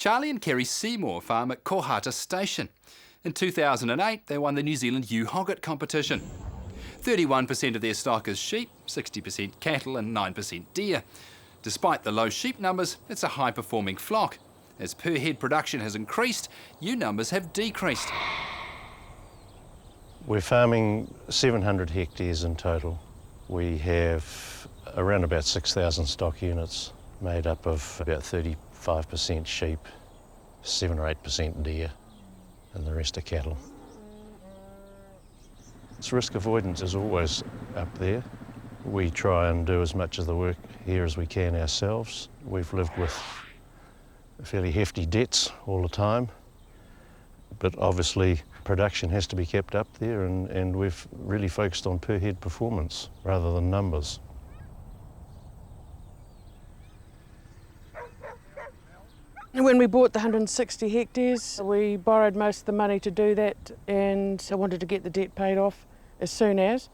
Charlie and Kerry Seymour farm at Kohata Station. In 2008, they won the NZ Ewe Hogget Competition. 31% of their stock is sheep, 60% cattle and 9% deer. Despite the low sheep numbers, it's a high-performing flock. As per-head production has increased, ewe numbers have decreased. We're farming 700 hectares in total. We have around about 6,000 stock units made up of about 35% sheep, 7 or 8% deer, and the rest are cattle. Risk avoidance is always up there. We try and do as much of the work here as we can ourselves. We've lived with fairly hefty debts all the time, but obviously production has to be kept up there, and we've really focused on per head performance rather than numbers. When we bought the 160 hectares, we borrowed most of the money to do that, and I wanted to get the debt paid off as soon as.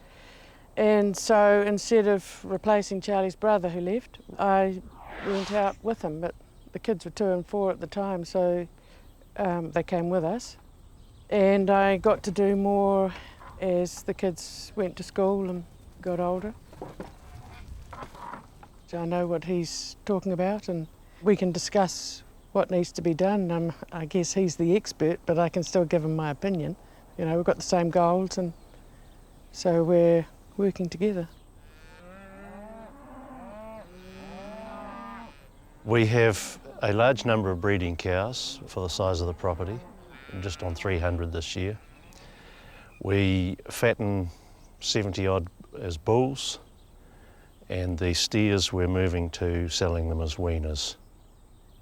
And so instead of replacing Charlie's brother who left, I went out with him, but the kids were 2 and 4 at the time, so they came with us. And I got to do more as the kids went to school and got older. So I know what he's talking about, and we can discuss what needs to be done. I guess he's the expert, but I can still give him my opinion. You know, we've got the same goals, and so we're working together. We have a large number of breeding cows for the size of the property, just on 300 this year. We fatten 70 odd as bulls, and the steers we're moving to selling them as weaners.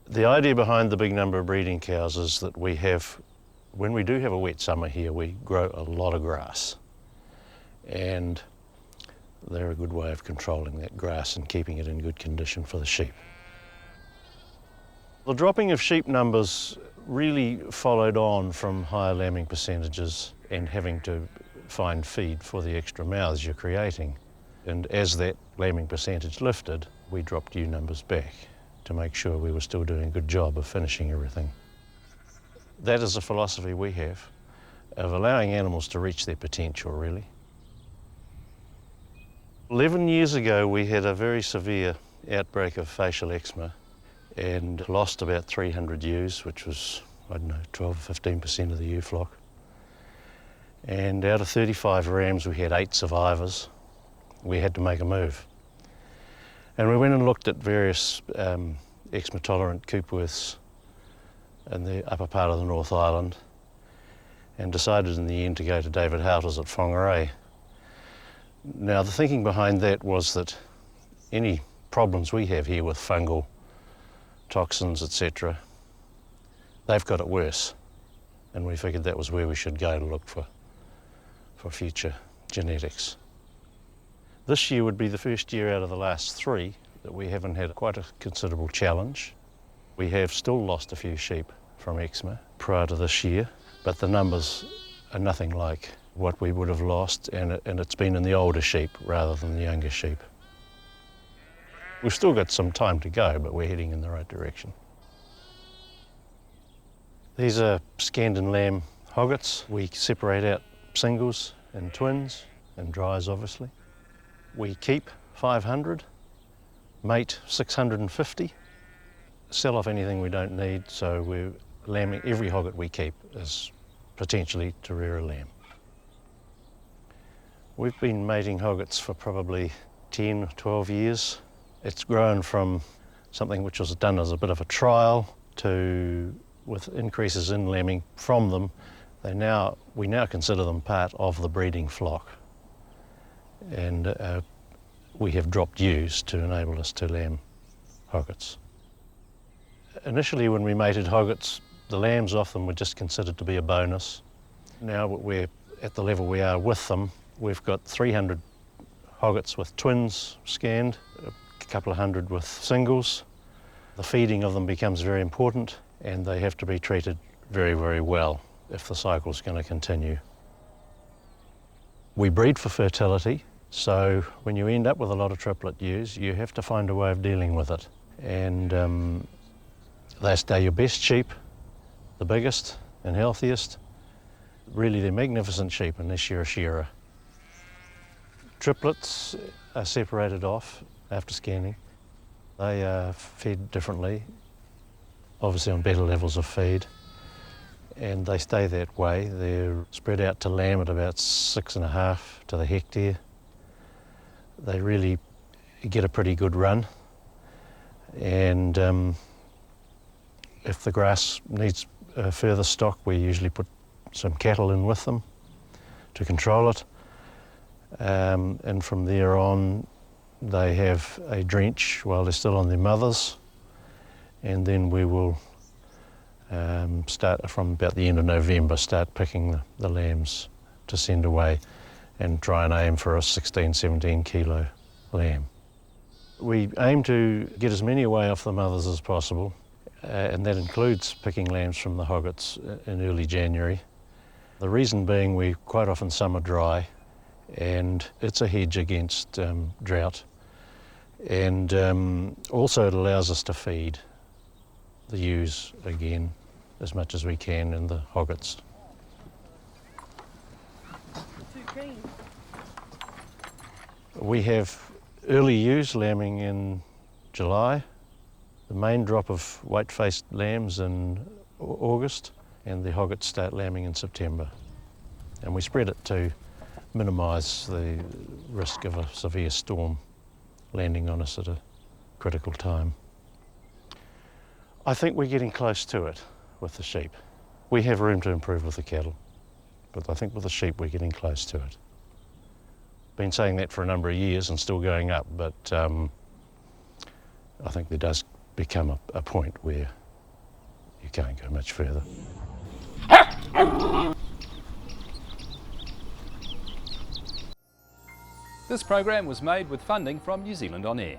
The idea behind the big number of breeding cows is that when we do have a wet summer here, we grow a lot of grass, and they're a good way of controlling that grass and keeping it in good condition for the sheep. The dropping of sheep numbers really followed on from higher lambing percentages and having to find feed for the extra mouths you're creating. And as that lambing percentage lifted, we dropped ewe numbers back to make sure we were still doing a good job of finishing everything. That is a philosophy we have, of allowing animals to reach their potential, really. 11 years ago, we had a very severe outbreak of facial eczema and lost about 300 ewes, which was, I don't know, 12 or 15% of the ewe flock. And out of 35 rams, we had 8 survivors. We had to make a move. And we went and looked at various eczema-tolerant coopworths in the upper part of the North Island, and decided in the end to go to David Houter's at Whangarei. Now, the thinking behind that was that any problems we have here with fungal toxins, etc., they've got it worse. And we figured that was where we should go to look for future genetics. This year would be the first year out of the last 3 that we haven't had quite a considerable challenge. We have still lost a few sheep from eczema prior to this year, but the numbers are nothing like what we would have lost, and it's been in the older sheep rather than the younger sheep. We've still got some time to go, but we're heading in the right direction. These are Scandin lamb hoggets. We separate out singles and twins, and dries obviously. We keep 500, mate 650, sell off anything we don't need, so we're lambing every hogget we keep is potentially to rear a lamb. We've been mating hoggets for probably 10, 12 years. It's grown from something which was done as a bit of a trial to, with increases in lambing from them, we now consider them part of the breeding flock. And we have dropped ewes to enable us to lamb hoggets. Initially, when we mated hoggets, the lambs off them were just considered to be a bonus. Now we're at the level we are with them. We've got 300 hoggets with twins scanned, a couple of hundred with singles. The feeding of them becomes very important, and they have to be treated very, very well if the cycle's going to continue. We breed for fertility, so when you end up with a lot of triplet ewes, you have to find a way of dealing with it. And They're your best sheep, the biggest and healthiest. Really, they're magnificent sheep unless you're a shearer. Triplets are separated off after scanning. They are fed differently, obviously on better levels of feed, and they stay that way. They're spread out to lamb at about 6.5 to the hectare. They really get a pretty good run, and if the grass needs further stock, we usually put some cattle in with them to control it. And from there on, they have a drench while they're still on their mothers, and then we will start from about the end of November, start picking the lambs to send away and try and aim for a 16, 17 kilo lamb. We aim to get as many away off the mothers as possible, and that includes picking lambs from the Hoggets in early January. The reason being we quite often summer dry, and it's a hedge against drought, and also it allows us to feed the ewes again as much as we can in the Hoggets. We have early ewes lambing in July, the main drop of white-faced lambs in August, and the Hoggets start lambing in September. And we spread it to minimise the risk of a severe storm landing on us at a critical time. I think we're getting close to it with the sheep. We have room to improve with the cattle, but I think with the sheep we're getting close to it. Been saying that for a number of years and still going up, but I think there does become a point where you can't go much further. This program was made with funding from New Zealand On Air.